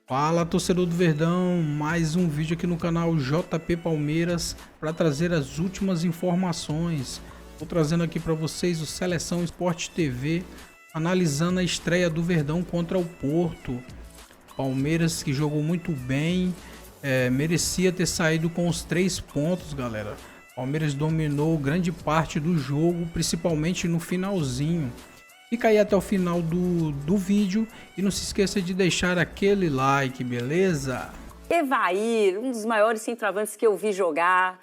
Fala, torcedor do Verdão, mais um vídeo aqui no canal JP Palmeiras para trazer as últimas informações. Estou trazendo aqui para vocês o Seleção Esporte TV, analisando a estreia do Verdão contra o Porto. Palmeiras que jogou muito bem, merecia ter saído com os 3 pontos, galera. Palmeiras dominou grande parte do jogo, principalmente no finalzinho. Fica aí até o final do vídeo e não se esqueça de deixar aquele like, beleza? Evair, um dos maiores centroavantes que eu vi jogar,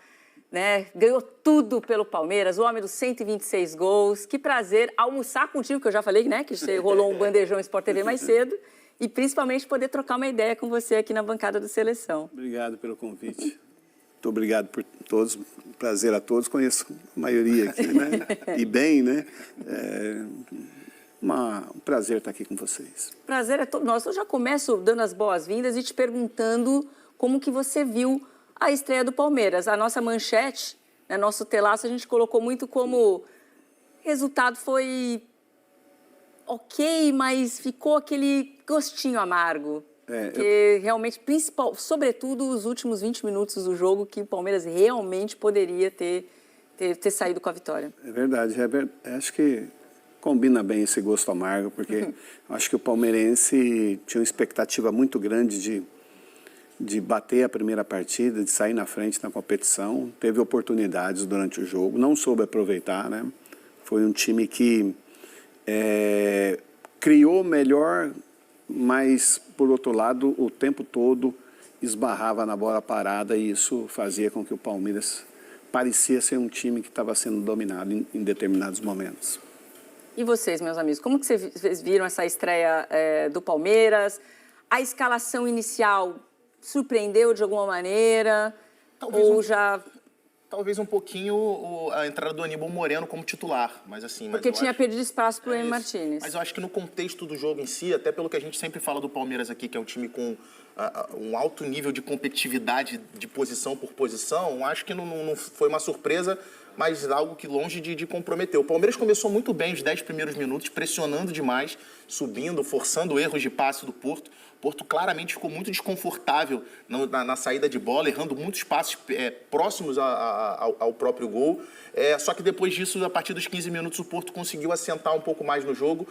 né? Ganhou tudo pelo Palmeiras, o homem dos 126 gols. Que prazer almoçar contigo, que eu já falei, né? Que você rolou um bandejão Sport TV mais cedo. E principalmente poder trocar uma ideia com você aqui na bancada do Seleção. Obrigado pelo convite. Muito obrigado por todos. Prazer a todos. Conheço a maioria aqui, né? E bem, né? Um prazer estar aqui com vocês. Prazer é todo nosso. Eu já começo dando as boas-vindas e te perguntando como que você viu a estreia do Palmeiras. A nossa manchete, né, nosso telaço, a gente colocou muito como resultado foi ok, mas ficou aquele gostinho amargo. Porque realmente, sobretudo os últimos 20 minutos do jogo, que o Palmeiras realmente poderia ter saído com a vitória. É verdade. Acho que combina bem esse gosto amargo, porque acho que o palmeirense tinha uma expectativa muito grande de bater a primeira partida, de sair na frente na competição. Teve oportunidades durante o jogo, não soube aproveitar, né? Foi um time que criou melhor, mas, por outro lado, o tempo todo esbarrava na bola parada e isso fazia com que o Palmeiras parecia ser um time que estava sendo dominado em determinados momentos. E vocês, meus amigos, como que vocês viram essa estreia do Palmeiras? A escalação inicial surpreendeu de alguma maneira? Talvez um pouquinho a entrada do Aníbal Moreno como titular, mas assim... Porque tinha perdido espaço para o Emi Martínez. Mas eu acho que no contexto do jogo em si, até pelo que a gente sempre fala do Palmeiras aqui, que é um time com um alto nível de competitividade de posição por posição, acho que não foi uma surpresa, mas algo que longe de comprometer. O Palmeiras começou muito bem os 10 primeiros minutos, pressionando demais, subindo, forçando erros de passe do Porto. O Porto claramente ficou muito desconfortável na saída de bola, errando muitos passes próximos ao próprio gol. Só que depois disso, a partir dos 15 minutos, o Porto conseguiu assentar um pouco mais no jogo.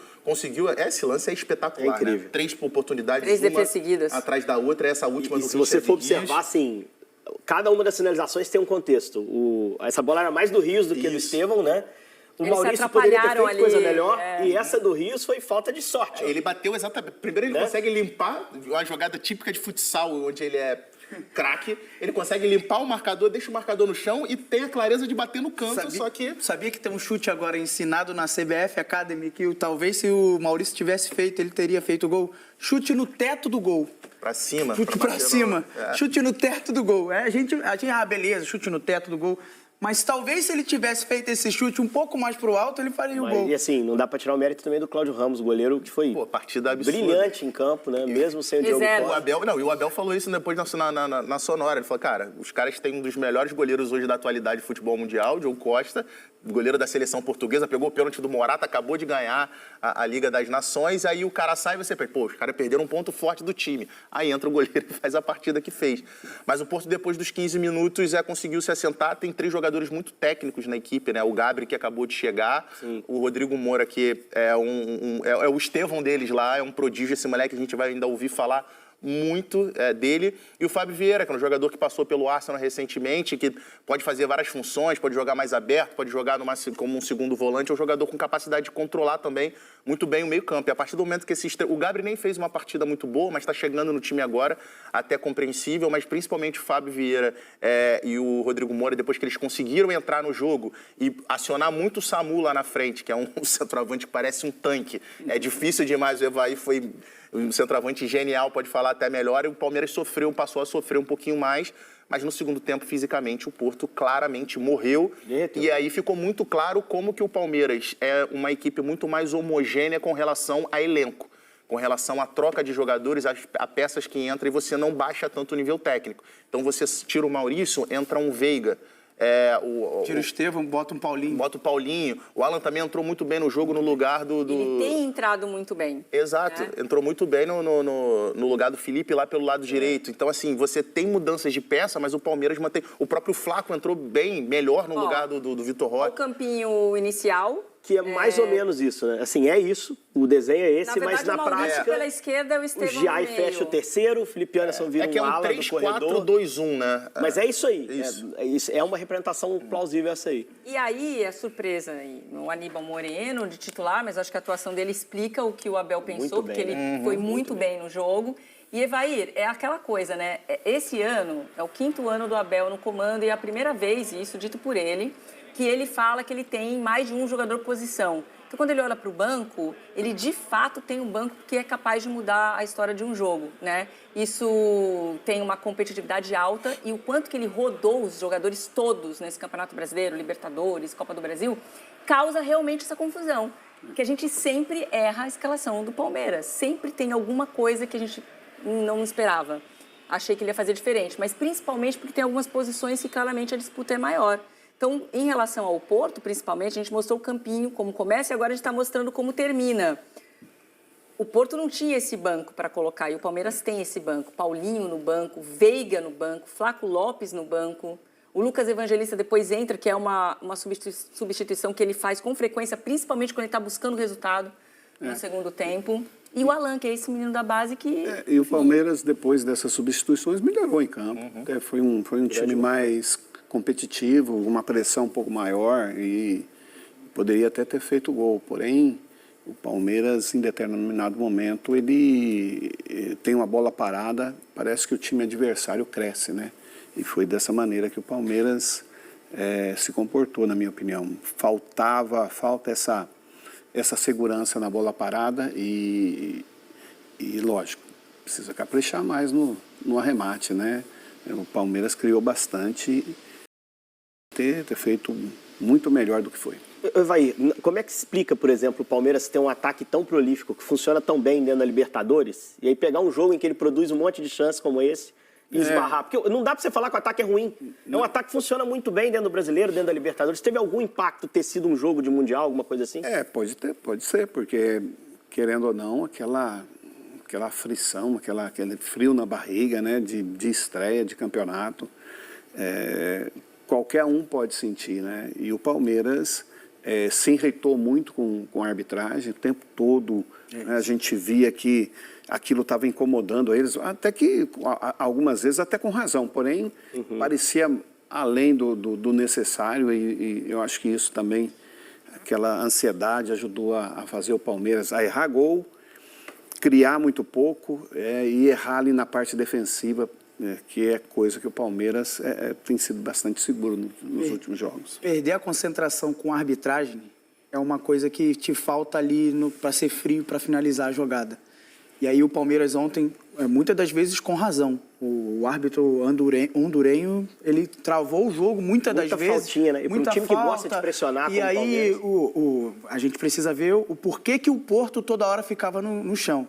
Esse lance é espetacular, incrível, né? 3 oportunidades, 3 defesas seguidas atrás da outra, essa última do se você for observar, assim, cada uma das sinalizações tem um contexto. Essa bola era mais do Rios do que do Estevão, né? O Eles Maurício poderia ter feito ali, coisa melhor e essa do Rios foi falta de sorte. Ele bateu exatamente. Primeiro ele consegue limpar uma jogada típica de futsal, onde ele é craque. Ele consegue limpar o marcador, deixa o marcador no chão e tem a clareza de bater no canto, Sabia que tem um chute agora ensinado na CBF Academy que talvez se o Maurício tivesse feito, ele teria feito o gol. Chute no teto do gol. Pra cima. Chute pra cima. Chute no teto do gol. A gente, beleza, chute no teto do gol. Mas talvez se ele tivesse feito esse chute um pouco mais pro alto, ele faria o gol. E assim, não dá pra tirar o mérito também do Cláudio Ramos, goleiro que foi partida absurda, brilhante em campo, né? Mesmo sem o Diogo Costa. E o Abel falou isso depois na sonora. Ele falou, cara, os caras têm um dos melhores goleiros hoje da atualidade do futebol mundial, Diogo Costa, goleiro da seleção portuguesa, pegou o pênalti do Morata, acabou de ganhar a Liga das Nações, aí o cara sai e você pensa, os caras perderam um ponto forte do time. Aí entra o goleiro e faz a partida que fez. Mas o Porto, depois dos 15 minutos, conseguiu se assentar. Tem 3 jogadores muito técnicos na equipe, né? O Gabriel, que acabou de chegar, sim, o Rodrigo Moura, que é o Estevão deles lá, é um prodígio, esse moleque, a gente vai ainda ouvir falar muito dele, e o Fábio Vieira, que é um jogador que passou pelo Arsenal recentemente, que pode fazer várias funções, pode jogar mais aberto, pode jogar como um segundo volante, é um jogador com capacidade de controlar também muito bem o meio-campo. E a partir do momento que o Gabriel nem fez uma partida muito boa, mas está chegando no time agora, até compreensível, mas principalmente o Fábio Vieira e o Rodrigo Moura, depois que eles conseguiram entrar no jogo e acionar muito o Samu lá na frente, que é um centroavante que parece um tanque. É difícil demais, o Evair foi um centroavante genial, pode falar até melhor, e o Palmeiras passou a sofrer um pouquinho mais, mas no segundo tempo, fisicamente, o Porto claramente morreu. E aí ficou muito claro como que o Palmeiras é uma equipe muito mais homogênea com relação a elenco, com relação à troca de jogadores, a peças que entram, e você não baixa tanto o nível técnico. Então você tira o Maurício, entra um Veiga, Tira o Estevão, bota um Paulinho. Bota o Paulinho. O Alan também entrou muito bem no jogo no lugar do... Ele tem entrado muito bem. Exato. Entrou muito bem no lugar do Felipe lá pelo lado direito. Então, assim, você tem mudanças de peça, mas o Palmeiras mantém... O próprio Flaco entrou bem, melhor no lugar do Vitor Roque. O campinho inicial... Que é mais ou menos isso, né? Assim, é isso, o desenho é esse, mas na prática... pela esquerda, o Estevão o Giai fecha o terceiro, o Felipe Anderson vira um ala do corredor. 3-4-2-1, né? Mas é isso aí. É uma representação plausível essa aí. E aí, a surpresa aí, no Aníbal Moreno, de titular, mas acho que a atuação dele explica o que o Abel pensou, porque ele foi muito bem no jogo. E, Evair, é aquela coisa, né? Esse ano é o 5º ano do Abel no comando e é a primeira vez, isso dito por ele, que ele fala que ele tem mais de um jogador por posição. Então, quando ele olha para o banco, ele de fato tem um banco que é capaz de mudar a história de um jogo, né? Isso tem uma competitividade alta e o quanto que ele rodou os jogadores todos nesse Campeonato Brasileiro, Libertadores, Copa do Brasil, causa realmente essa confusão. Que a gente sempre erra a escalação do Palmeiras. Sempre tem alguma coisa que a gente não esperava. Achei que ele ia fazer diferente, mas principalmente porque tem algumas posições que claramente a disputa é maior. Então, em relação ao Porto, principalmente, a gente mostrou o campinho, como começa, e agora a gente está mostrando como termina. O Porto não tinha esse banco para colocar, e o Palmeiras tem esse banco. Paulinho no banco, Veiga no banco, Flaco Lopes no banco. O Lucas Evangelista depois entra, que é uma substituição que ele faz com frequência, principalmente quando ele está buscando resultado no segundo tempo. E o Alan, que é esse menino da base que... E o Palmeiras, depois dessas substituições, melhorou em campo. Foi um time mais competitivo, uma pressão um pouco maior e poderia até ter feito gol. Porém, o Palmeiras, em determinado momento, ele tem uma bola parada, parece que o time adversário cresce, né? E foi dessa maneira que o Palmeiras se comportou, na minha opinião. Falta essa segurança na bola parada e lógico, precisa caprichar mais no arremate, né? O Palmeiras criou bastante, ter feito muito melhor do que foi. Vai, como é que se explica, por exemplo, o Palmeiras ter um ataque tão prolífico, que funciona tão bem dentro da Libertadores, e aí pegar um jogo em que ele produz um monte de chances como esse e esbarrar? Porque não dá pra você falar que o ataque é ruim. É um ataque que funciona muito bem dentro do Brasileiro, dentro da Libertadores. Teve algum impacto ter sido um jogo de Mundial, alguma coisa assim? Pode ser, porque, querendo ou não, aquela aflição, aquele frio na barriga, né, de estreia, de campeonato, qualquer um pode sentir, né? E o Palmeiras se irritou muito com a arbitragem, o tempo todo, né, a gente via que aquilo estava incomodando eles, até que, algumas vezes, até com razão, porém, parecia além do necessário e eu acho que isso também, aquela ansiedade ajudou a fazer o Palmeiras a errar gol, criar muito pouco e errar ali na parte defensiva, que é coisa que o Palmeiras tem sido bastante seguro nos últimos jogos. Perder a concentração com a arbitragem é uma coisa que te falta ali para ser frio, para finalizar a jogada. E aí o Palmeiras ontem, muitas das vezes com razão, o árbitro hondurenho, ele travou o jogo muitas das vezes. Faltinha, né? E muita time falta, que gosta de pressionar e aí a gente precisa ver o porquê que o Porto toda hora ficava no chão.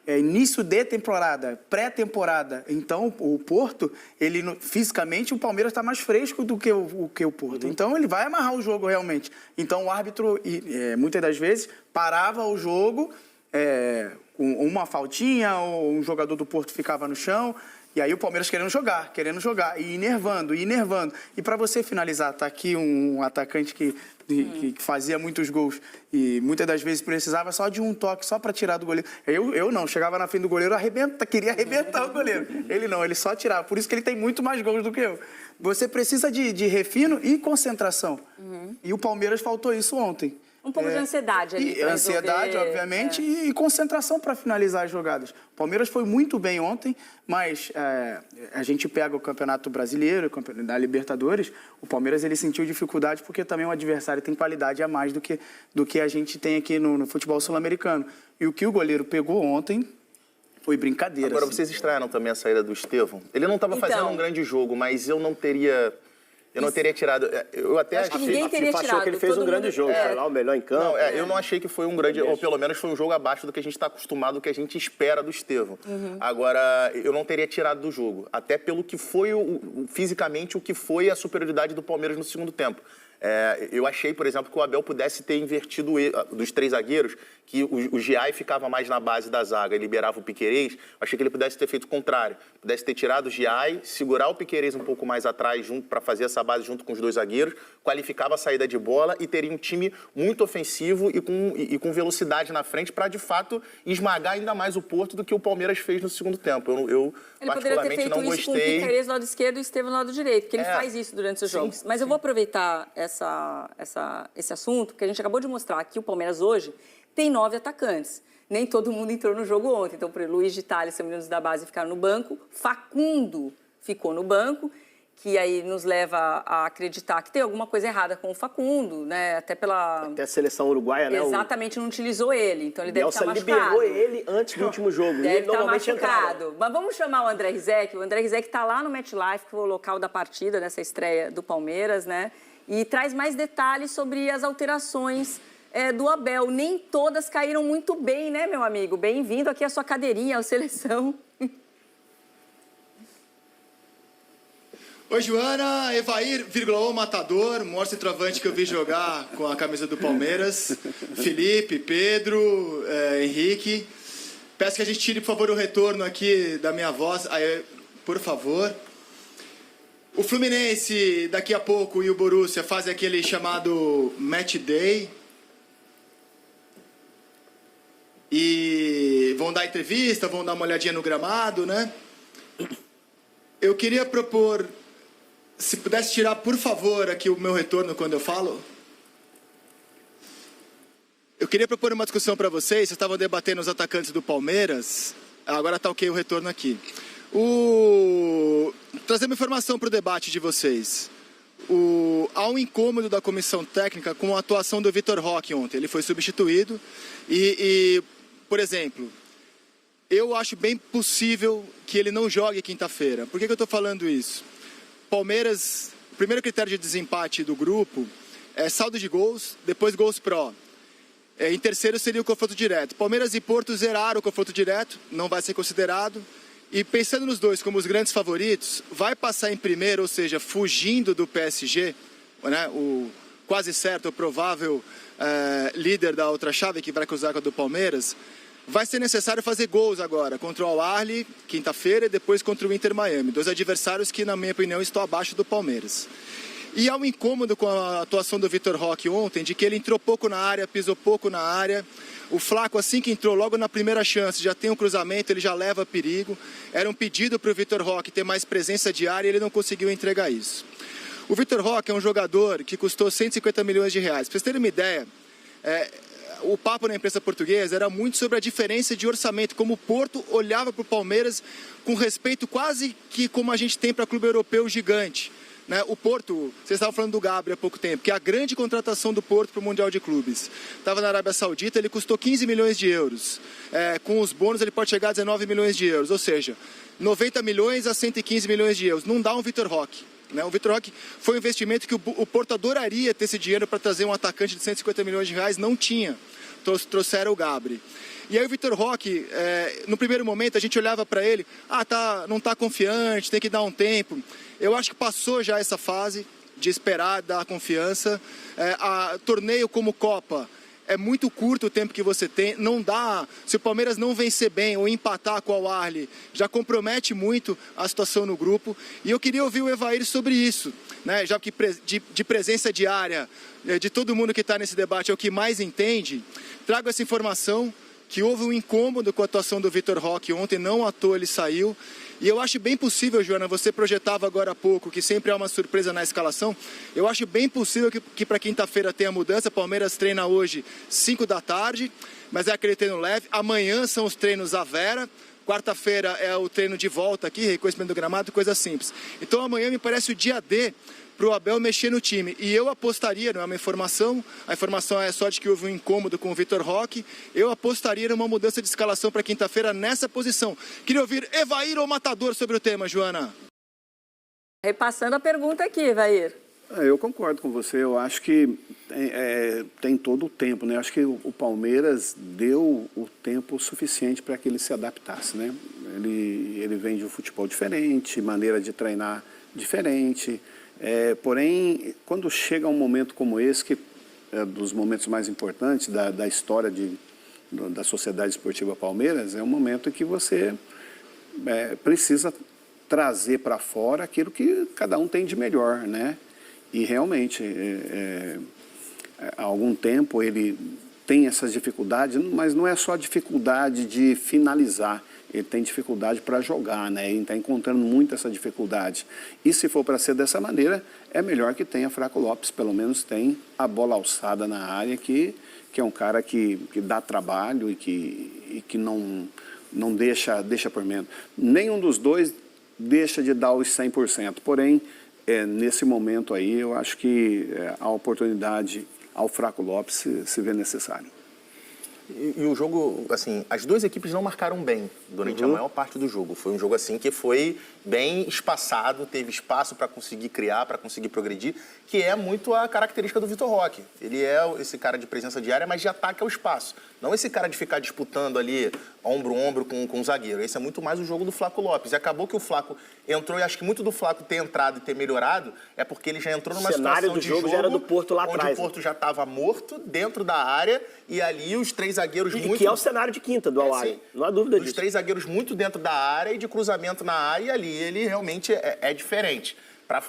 Início de temporada, pré-temporada. Então, o Porto, fisicamente, o Palmeiras está mais fresco do que o Porto. Então, ele vai amarrar o jogo realmente. Então, o árbitro, muitas das vezes, parava o jogo com uma faltinha, ou um jogador do Porto ficava no chão. E aí o Palmeiras querendo jogar, e enervando. E para você finalizar, tá aqui um atacante que fazia muitos gols e muitas das vezes precisava só de um toque, só para tirar do goleiro. Eu não, chegava na frente do goleiro, queria arrebentar o goleiro. Ele não, ele só tirava. Por isso que ele tem muito mais gols do que eu. Você precisa de refino e concentração. E o Palmeiras faltou isso ontem. Um pouco de ansiedade ali. Ansiedade, obviamente, e concentração para finalizar as jogadas. O Palmeiras foi muito bem ontem, mas a gente pega o Campeonato Brasileiro, da Libertadores, o Palmeiras ele sentiu dificuldade porque também o adversário tem qualidade a mais do que a gente tem aqui no futebol sul-americano. E o que o goleiro pegou ontem foi brincadeira. Agora, assim. vocês estranharam também a saída do Estevão? Ele não estava fazendo um grande jogo, mas eu não teria Eu não teria tirado. Eu até Acho que ninguém teria A FIFA achou que ele fez um grande jogo, foi lá o melhor em campo. Não, eu não achei que foi um grande, ou pelo menos foi um jogo abaixo do que a gente está acostumado, do que a gente espera do Estevão. Agora, eu não teria tirado do jogo, até pelo que foi fisicamente o que foi a superioridade do Palmeiras no segundo tempo. Eu achei, por exemplo, que o Abel pudesse ter invertido dos 3 zagueiros, que o Giai ficava mais na base da zaga e liberava o Piquerez. Achei que ele pudesse ter feito o contrário. Pudesse ter tirado o Giai, segurar o Piquerez um pouco mais atrás para fazer essa base junto com os 2 zagueiros, qualificava a saída de bola e teria um time muito ofensivo e com velocidade na frente para, de fato, esmagar ainda mais o Porto do que o Palmeiras fez no segundo tempo. Eu Ele poderia ter feito isso com o Piquerez no lado esquerdo e o Estevão no lado direito, porque ele faz isso durante os jogos. Mas eu vou aproveitar esse assunto, que a gente acabou de mostrar que o Palmeiras hoje tem 9 atacantes. Nem todo mundo entrou no jogo ontem. Então, por Luiz de Tales e meninos da base ficaram no banco. Facundo ficou no banco, que aí nos leva a acreditar que tem alguma coisa errada com o Facundo, né? Até a seleção uruguaia, né? Exatamente, não utilizou ele. Então, ele deve estar machucado. liberou ele antes do último jogo. Deve ele normalmente estar machucado. entrava. Mas vamos chamar o André Rizek. O André Rizek está lá no MetLife, que foi o local da partida, nessa estreia do Palmeiras, né? E traz mais detalhes sobre as alterações do Abel. Nem todas caíram muito bem, né, meu amigo? Bem-vindo aqui à sua cadeirinha, à seleção. Oi, Joana, Evair, o matador, maior centroavante que eu vi jogar com a camisa do Palmeiras. Felipe, Pedro, Henrique. Peço que a gente tire, por favor, o retorno aqui da minha voz. Aí, por favor. O Fluminense, daqui a pouco, e o Borussia fazem aquele chamado Match Day. E vão dar entrevista, vão dar uma olhadinha no gramado, né? Eu queria propor, se pudesse tirar, por favor, aqui o meu retorno quando eu falo. Eu queria propor uma discussão para vocês. Vocês estavam debatendo os atacantes do Palmeiras. Agora está ok o retorno aqui. Trazer uma informação para o debate de vocês. Há um incômodo da comissão técnica com a atuação do Vitor Roque ontem. Ele foi substituído por exemplo, eu acho bem possível que ele não jogue quinta-feira. Por que eu estou falando isso? Palmeiras, o primeiro critério de desempate do grupo é saldo de gols, depois gols pró. Em terceiro seria o confronto direto. Palmeiras e Porto zeraram o confronto direto, não vai ser considerado. E pensando nos dois como os grandes favoritos, vai passar em primeiro, ou seja, fugindo do PSG, né, o quase certo, o provável líder da outra chave que vai cruzar com a do Palmeiras. Vai ser necessário fazer gols agora, contra o Al-Ahly, quinta-feira, e depois contra o Inter Miami. 2 adversários que, na minha opinião, estão abaixo do Palmeiras. E há um incômodo com a atuação do Vitor Roque ontem, de que ele entrou pouco na área, pisou pouco na área. O Flaco, assim que entrou, logo na primeira chance, já tem um cruzamento, ele já leva perigo. Era um pedido para o Vitor Roque ter mais presença de área e ele não conseguiu entregar isso. O Vitor Roque é um jogador que custou 150 milhões de reais. Para vocês terem uma ideia, o papo na imprensa portuguesa era muito sobre a diferença de orçamento, como o Porto olhava para o Palmeiras com respeito quase que como a gente tem para clube europeu gigante. Né? O Porto, vocês estavam falando do Gabriel há pouco tempo, que é a grande contratação do Porto para o Mundial de Clubes. Estava na Arábia Saudita, ele custou 15 milhões de euros. Com os bônus ele pode chegar a 19 milhões de euros, ou seja, 90 milhões a 115 milhões de euros. Não dá um Vitor Roque. O Vitor Roque foi um investimento que o Porto adoraria ter esse dinheiro para trazer um atacante de 150 milhões de reais, não tinha. Trouxeram o Gabriel. E aí o Vitor Roque, no primeiro momento a gente olhava para ele, não está confiante, tem que dar um tempo. Eu acho que passou já essa fase de esperar, dar confiança. Torneio como Copa, é muito curto o tempo que você tem, não dá, se o Palmeiras não vencer bem ou empatar com o Al-Ahly, já compromete muito a situação no grupo. E eu queria ouvir o Evair sobre isso, né? Já que de presença diária de todo mundo que está nesse debate é o que mais entende, trago essa informação que houve um incômodo com a atuação do Vitor Roque ontem, não à toa ele saiu. E eu acho bem possível, Joana, você projetava agora há pouco que sempre há uma surpresa na escalação. Eu acho bem possível que para quinta-feira tenha mudança. Palmeiras treina hoje 5 da tarde, mas é aquele treino leve. Amanhã são os treinos à Vera. Quarta-feira é o treino de volta aqui, reconhecimento do gramado, coisa simples. Então amanhã me parece o dia D para o Abel mexer no time. E eu apostaria, não é uma informação, a informação é só de que houve um incômodo com o Vitor Roque, eu apostaria numa mudança de escalação para quinta-feira nessa posição. Queria ouvir Evair ou Matador sobre o tema, Joana. Repassando a pergunta aqui, Vair. Eu concordo com você, eu acho que tem todo o tempo, né? Acho que o Palmeiras deu o tempo suficiente para que ele se adaptasse, né? Ele vem de um futebol diferente, maneira de treinar diferente, porém, quando chega um momento como esse, que é dos momentos mais importantes da história da Sociedade Esportiva Palmeiras, é um momento em que você precisa trazer para fora aquilo que cada um tem de melhor, né? E realmente, há algum tempo ele tem essas dificuldades, mas não é só dificuldade de finalizar, ele tem dificuldade para jogar, né? Ele está encontrando muito essa dificuldade. E se for para ser dessa maneira, é melhor que tenha Flaco Lopes, pelo menos tem a bola alçada na área, que é um cara que dá trabalho e que não deixa por menos. Nenhum dos dois deixa de dar os 100%, porém, nesse momento aí, eu acho que a oportunidade ao Flaco Lopes se vê necessário. E o jogo, assim, as duas equipes não marcaram bem durante a maior parte do jogo. Foi um jogo, assim, que foi bem espaçado, teve espaço para conseguir criar, para conseguir progredir, que é muito a característica do Vitor Roque. Ele é esse cara de presença diária, mas de ataque ao espaço. Não esse cara de ficar disputando ali, ombro a ombro com o zagueiro. Esse é muito mais o jogo do Flaco Lopes. E acabou que o Flaco entrou, e acho que muito do Flaco ter entrado e ter melhorado é porque ele já entrou numa situação de jogo já era do Porto lá atrás, onde o Porto já estava morto dentro da área, e ali os três zagueiros muito... que é o cenário de quinta do Al-Ahly, não há dúvida disso. Os três zagueiros muito dentro da área e de cruzamento na área, e ali ele realmente é diferente.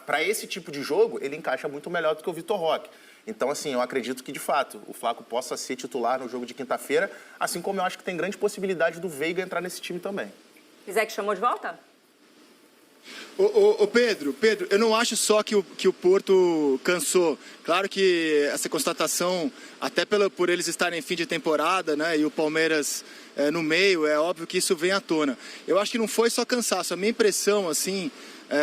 Para esse tipo de jogo, ele encaixa muito melhor do que o Vitor Roque. Então, assim, eu acredito que, de fato, o Flaco possa ser titular no jogo de quinta-feira, assim como eu acho que tem grande possibilidade do Veiga entrar nesse time também. Zé que chamou de volta? Ô Pedro, eu não acho só que o Porto cansou. Claro que essa constatação, até por eles estarem em fim de temporada, né, e o Palmeiras no meio, é óbvio que isso vem à tona. Eu acho que não foi só cansaço. A minha impressão, assim,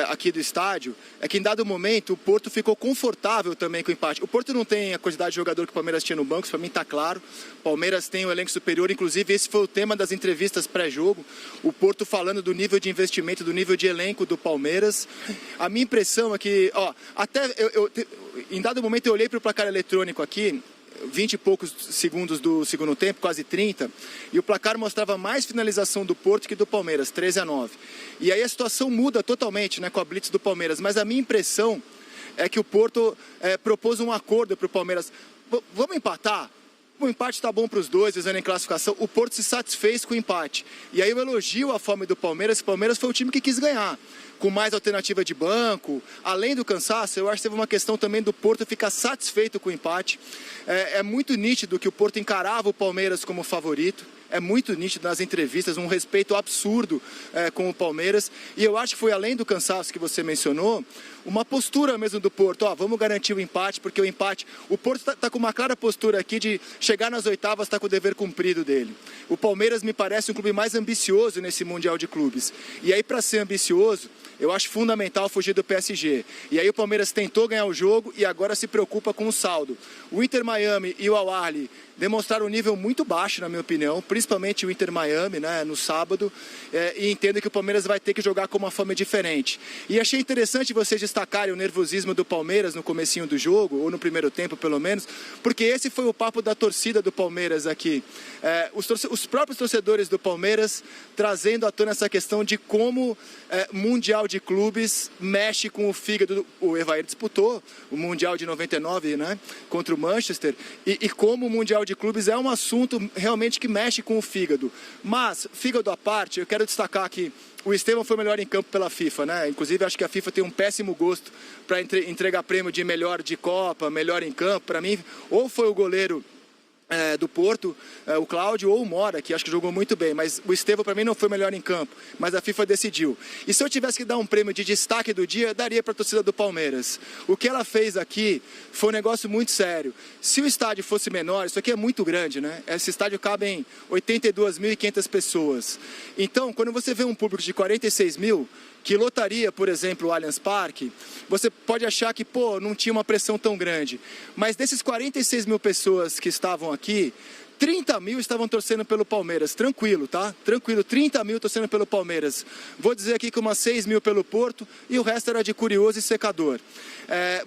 aqui do estádio, é que em dado momento o Porto ficou confortável também com o empate. O Porto não tem a quantidade de jogador que o Palmeiras tinha no banco, isso para mim está claro. O Palmeiras tem um elenco superior, inclusive esse foi o tema das entrevistas pré-jogo. O Porto falando do nível de investimento, do nível de elenco do Palmeiras. A minha impressão é que, em dado momento eu olhei para o placar eletrônico aqui, 20 e poucos segundos do segundo tempo, quase 30, e o placar mostrava mais finalização do Porto que do Palmeiras, 13-9. E aí a situação muda totalmente, né, com a blitz do Palmeiras, mas a minha impressão é que o Porto propôs um acordo para o Palmeiras. Vamos empatar? O empate está bom para os dois, visando em classificação. O Porto se satisfez com o empate. E aí eu elogio a fome do Palmeiras. O Palmeiras foi o time que quis ganhar, com mais alternativa de banco. Além do cansaço, eu acho que teve uma questão também do Porto ficar satisfeito com o empate. É muito nítido que o Porto encarava o Palmeiras como favorito. É muito nítido nas entrevistas, um respeito absurdo com o Palmeiras. E eu acho que foi além do cansaço que você mencionou, uma postura mesmo do Porto. Vamos garantir o empate, porque o empate... O Porto está com uma clara postura aqui de chegar nas oitavas, está com o dever cumprido dele. O Palmeiras me parece um clube mais ambicioso nesse Mundial de Clubes. E aí, para ser ambicioso, eu acho fundamental fugir do PSG. E aí o Palmeiras tentou ganhar o jogo e agora se preocupa com o saldo. O Inter Miami e o Al-Ahly demonstraram um nível muito baixo, na minha opinião, principalmente o Inter Miami, né, no sábado, e entendo que o Palmeiras vai ter que jogar com uma forma diferente. E achei interessante vocês destacarem o nervosismo do Palmeiras no comecinho do jogo, ou no primeiro tempo pelo menos, porque esse foi o papo da torcida do Palmeiras aqui. Os próprios torcedores do Palmeiras trazendo à tona essa questão de como Mundial de Clubes mexe com o fígado. O Evair disputou o Mundial de 99, né, contra o Manchester, e como o Mundial de Clubes é um assunto realmente que mexe com o fígado. Mas, fígado à parte, eu quero destacar que o Estevão foi melhor em campo pela FIFA, né? Inclusive, acho que a FIFA tem um péssimo gosto para entregar prêmio de melhor de Copa, melhor em campo. Para mim, ou foi o goleiro do Porto, o Cláudio, ou o Mora, que acho que jogou muito bem, mas o Estevão para mim não foi melhor em campo, mas a FIFA decidiu. E se eu tivesse que dar um prêmio de destaque do dia, daria para a torcida do Palmeiras. O que ela fez aqui foi um negócio muito sério. Se o estádio fosse menor, isso aqui é muito grande, né? Esse estádio cabe em 82.500 pessoas. Então, quando você vê um público de 46 mil, que lotaria, por exemplo, o Allianz Parque, você pode achar que, não tinha uma pressão tão grande. Mas desses 46 mil pessoas que estavam aqui, 30 mil estavam torcendo pelo Palmeiras, tranquilo, tá? Tranquilo, 30 mil torcendo pelo Palmeiras. Vou dizer aqui que umas 6 mil pelo Porto e o resto era de curioso e secador.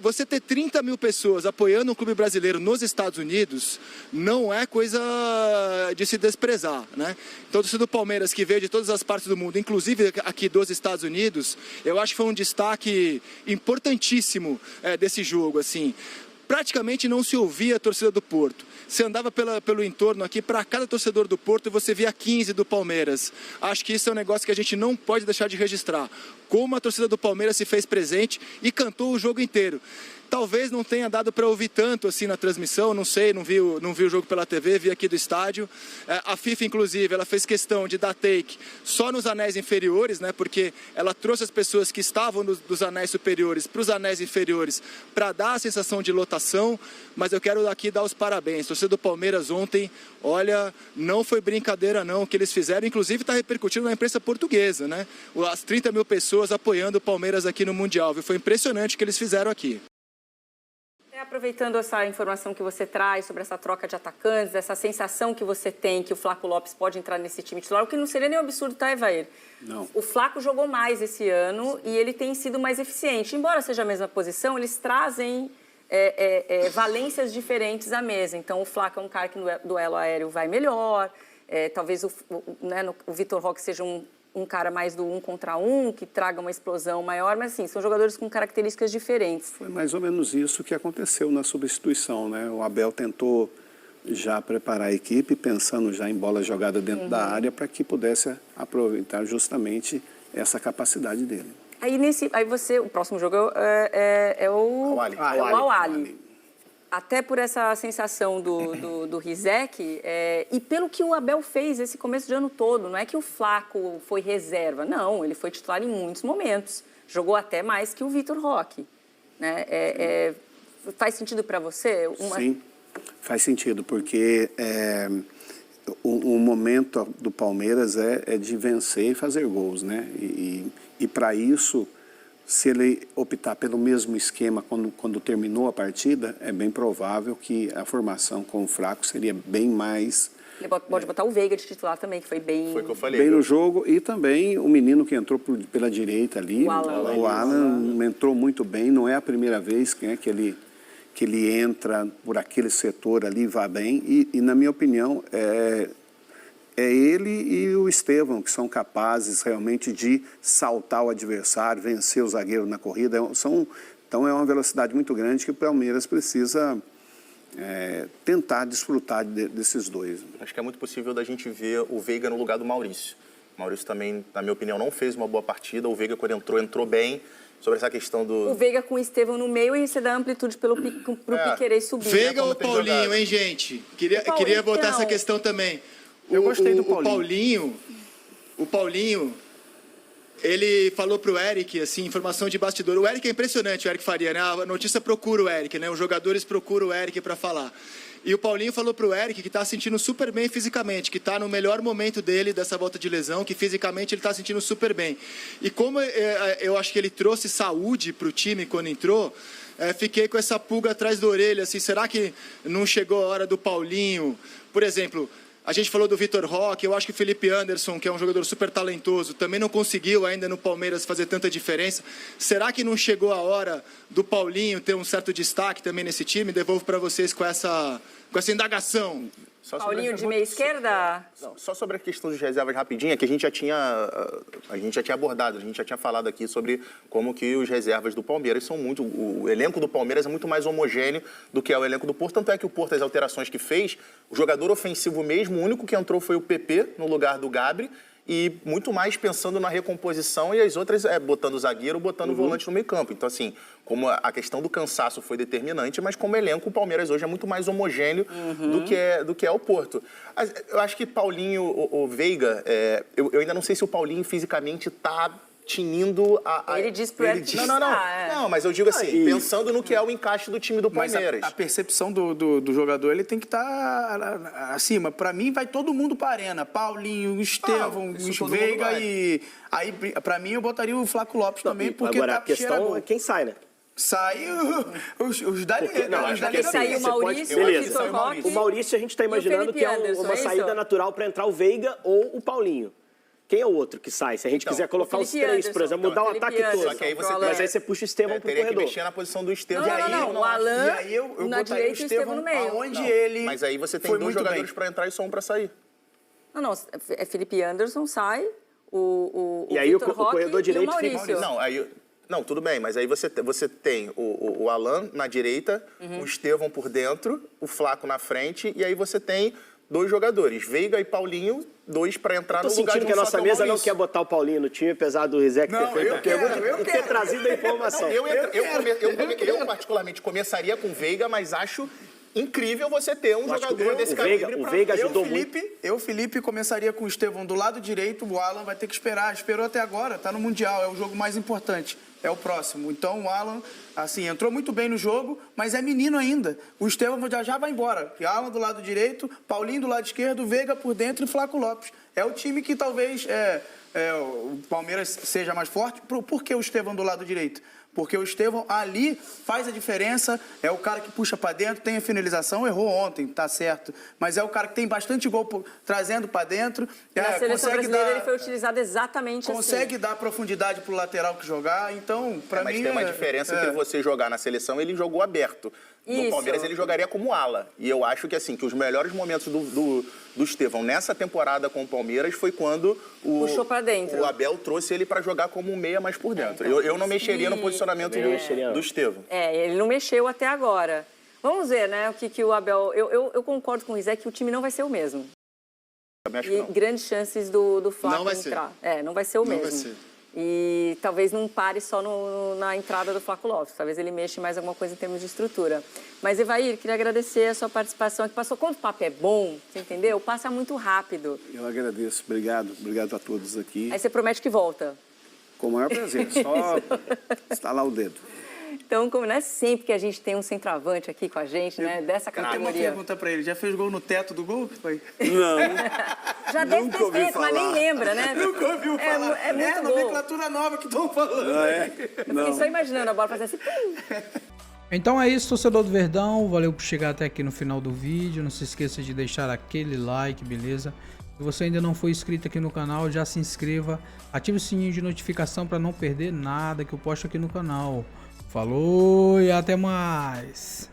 Você ter 30 mil pessoas apoiando um clube brasileiro nos Estados Unidos não é coisa de se desprezar, né? Então, o torcedor do Palmeiras que veio de todas as partes do mundo, inclusive aqui dos Estados Unidos, eu acho que foi um destaque importantíssimo desse jogo, assim. Praticamente não se ouvia a torcida do Porto. Você andava pelo entorno aqui, para cada torcedor do Porto, você via 15 do Palmeiras. Acho que isso é um negócio que a gente não pode deixar de registrar. Como a torcida do Palmeiras se fez presente e cantou o jogo inteiro. Talvez não tenha dado para ouvir tanto assim na transmissão, não sei, não vi o jogo pela TV, vi aqui do estádio. A FIFA, inclusive, ela fez questão de dar take só nos anéis inferiores, né? Porque ela trouxe as pessoas que estavam dos anéis superiores para os anéis inferiores para dar a sensação de lotação. Mas eu quero aqui dar os parabéns. A torcida do Palmeiras ontem, olha, não foi brincadeira não o que eles fizeram. Inclusive está repercutindo na imprensa portuguesa, né? As 30 mil pessoas apoiando o Palmeiras aqui no Mundial. Foi impressionante o que eles fizeram aqui. Aproveitando essa informação que você traz sobre essa troca de atacantes, essa sensação que você tem que o Flaco Lopes pode entrar nesse time titular, o que não seria nem um absurdo, tá, Evair? Não. O Flaco jogou mais esse ano e ele tem sido mais eficiente. Embora seja a mesma posição, eles trazem valências diferentes à mesa. Então, o Flaco é um cara que no duelo aéreo vai melhor, talvez o Vitor Roque seja um cara mais do 1 contra 1, que traga uma explosão maior, mas assim, são jogadores com características diferentes. Foi mais ou menos isso que aconteceu na substituição, né? O Abel tentou já preparar a equipe, pensando já em bola jogada dentro da área, para que pudesse aproveitar justamente essa capacidade dele. O próximo jogo é o Al-Ahly. Até por essa sensação do Rizek, e pelo que o Abel fez esse começo de ano todo, não é que o Flaco foi reserva, não, ele foi titular em muitos momentos, jogou até mais que o Vitor Roque. Né? Faz sentido para você? Sim, faz sentido, porque o momento do Palmeiras é de vencer e fazer gols, né? E para isso, se ele optar pelo mesmo esquema quando terminou a partida, é bem provável que a formação com o Flaco seria bem mais... Ele pode botar o Veiga de titular também, que foi bem... Foi o que eu falei. Bem no jogo, e também o menino que entrou pela direita ali, o Alan entrou muito bem, não é a primeira vez que ele entra por aquele setor ali e vai bem, e na minha opinião, é ele e o Estevão que são capazes realmente de saltar o adversário, vencer o zagueiro na corrida. Então é uma velocidade muito grande que o Palmeiras precisa tentar desfrutar desses dois. Acho que é muito possível da gente ver o Veiga no lugar do Maurício. O Maurício também, na minha opinião, não fez uma boa partida. O Veiga, quando entrou bem. Sobre essa questão do... O Veiga com o Estevão no meio e você dá amplitude pro Piquerez subir. Veiga ou Paulinho, hein, gente? Queria botar essa questão também. Eu gostei do Paulinho. O Paulinho, ele falou pro Eric, assim, informação de bastidor. O Eric é impressionante, o Eric Faria, né? A notícia procura o Eric, né? Os jogadores procuram o Eric para falar. E o Paulinho falou pro Eric que tá sentindo super bem fisicamente, que tá no melhor momento dele dessa volta de lesão, que fisicamente ele tá sentindo super bem. E como eu acho que ele trouxe saúde pro time quando entrou, fiquei com essa pulga atrás da orelha, assim, será que não chegou a hora do Paulinho? Por exemplo, a gente falou do Vitor Roque, eu acho que o Felipe Anderson, que é um jogador super talentoso, também não conseguiu ainda no Palmeiras fazer tanta diferença. Será que não chegou a hora do Paulinho ter um certo destaque também nesse time? Devolvo para vocês com essa indagação. Paulinho de meia esquerda? Não, só sobre a questão dos reservas rapidinho, que a gente já tinha abordado, a gente já tinha falado aqui sobre como que os reservas do Palmeiras são muito... O elenco do Palmeiras é muito mais homogêneo do que é o elenco do Porto, tanto é que o Porto, as alterações que fez, o jogador ofensivo mesmo, o único que entrou foi o PP no lugar do Gabri, e muito mais pensando na recomposição, e as outras botando o zagueiro, botando o volante no meio campo. Então, assim, como a questão do cansaço foi determinante, mas como elenco, o Palmeiras hoje é muito mais homogêneo do que é o Porto. Eu acho que Paulinho, o Veiga, eu ainda não sei se o Paulinho fisicamente está tinindo Ele disse pro Eric Não, mas eu digo assim, pensando no que é o encaixe do time do Palmeiras. Mas a percepção do jogador, ele tem que estar acima. Para mim, vai todo mundo para a arena. Paulinho, Estevão, Veiga e... Aí, para mim, eu botaria o Flaco Lopes também, porque agora, a questão é quem sai, né? Sai os da Liga. Não, acho que saiu o você pode- Maurício, beleza. o Vitor Roque. O Maurício a gente está e o imaginando Felipe que é Anderson, uma é isso? saída natural para entrar o Veiga ou o Paulinho. Quem é o outro que sai? Se a gente Então, quiser colocar os Felipe três, por Anderson. exemplo, mudar o Felipe ataque Anderson. todo. Só que aí você- Mas aí você puxa o Estevão pro teria que corredor. mexer na posição do Estevão. Não, E aí não, eu não. não O acho. Alan E aí eu na botaria direita e o Estevão no meio. aonde Não, ele Mas aí você tem foi dois muito jogadores bem. para entrar e só um para sair. Não, é Felipe Anderson, sai, o E aí o Vitor Roque corredor e o direito fica- Maurício. Não, aí. Não, tudo bem, mas aí você tem o Alan na direita, o Estevão por dentro, o Flaco na frente, e aí você tem dois jogadores, Veiga e Paulinho, dois para entrar Tô no lugar de sentindo um que a só, nossa é o mesa não Maurício. quer botar o Paulinho no time, apesar do Rizek ter Não, feito eu a pergunta quero, eu e ter quero. trazido a informação. Eu particularmente começaria com Veiga, mas acho incrível você ter um jogador desse calibre. O Veiga Eu, ajudou muito. Felipe, começaria com o Estevão do lado direito, o Alan vai ter que esperar. Esperou até agora, tá no Mundial, é o jogo mais importante, é o próximo. Então o Alan, assim, entrou muito bem no jogo, mas é menino ainda. O Estevão já vai embora. E Alan do lado direito, Paulinho do lado esquerdo, Veiga por dentro e Flaco Lopes. É o time que talvez o Palmeiras seja mais forte. Por que o Estevão do lado direito? Porque o Estevão ali faz a diferença, é o cara que puxa pra dentro, tem a finalização, errou ontem, tá certo. Mas é o cara que tem bastante gol trazendo pra dentro. Na seleção consegue brasileira dar- ele foi utilizado exatamente Consegue assim. dar profundidade pro lateral que jogar, então, pra Mas mim... tem uma diferença entre você jogar na seleção, ele jogou aberto. No Isso. Palmeiras ele jogaria como ala. E eu acho que assim, que os melhores momentos do Estevão nessa temporada com o Palmeiras foi quando Puxou pra dentro. o Abel trouxe ele para jogar como um meia mais por dentro. Eu não mexeria no posicionamento Também não mexeria, não. do Estevão. Ele não mexeu até agora. Vamos ver, né, o que o Abel... Eu concordo com o Rizek que o time não vai ser o mesmo. Também acho E que não. grandes chances do Flaco Não vai ser. entrar. Não vai ser o Não mesmo. vai ser. E talvez não pare só na entrada do Flaco Lopes. Talvez ele mexa em mais alguma coisa em termos de estrutura. Mas, Evair, queria agradecer a sua participação aqui. Passou, quando o papo é bom, você entendeu? Passa muito rápido. Eu agradeço, obrigado a todos aqui. Aí você promete que volta. Com o maior prazer, só estalar o dedo. Então, como não é sempre que a gente tem um centroavante aqui com a gente, né? Dessa Eu tenho uma categoria. pergunta pra ele, já fez gol no teto do gol? Foi? Não, Já deve Nunca ter ouvi feito, mas nem falar. lembra, né? Nunca ouviu falar. É muito gol. nomenclatura nova que estão falando. Eu fiquei só imaginando a bola fazer assim. Então é isso, torcedor do Verdão. Valeu por chegar até aqui no final do vídeo. Não se esqueça de deixar aquele like, beleza? Se você ainda não for inscrito aqui no canal, já se inscreva. Ative o sininho de notificação para não perder nada que eu posto aqui no canal. Falou e até mais!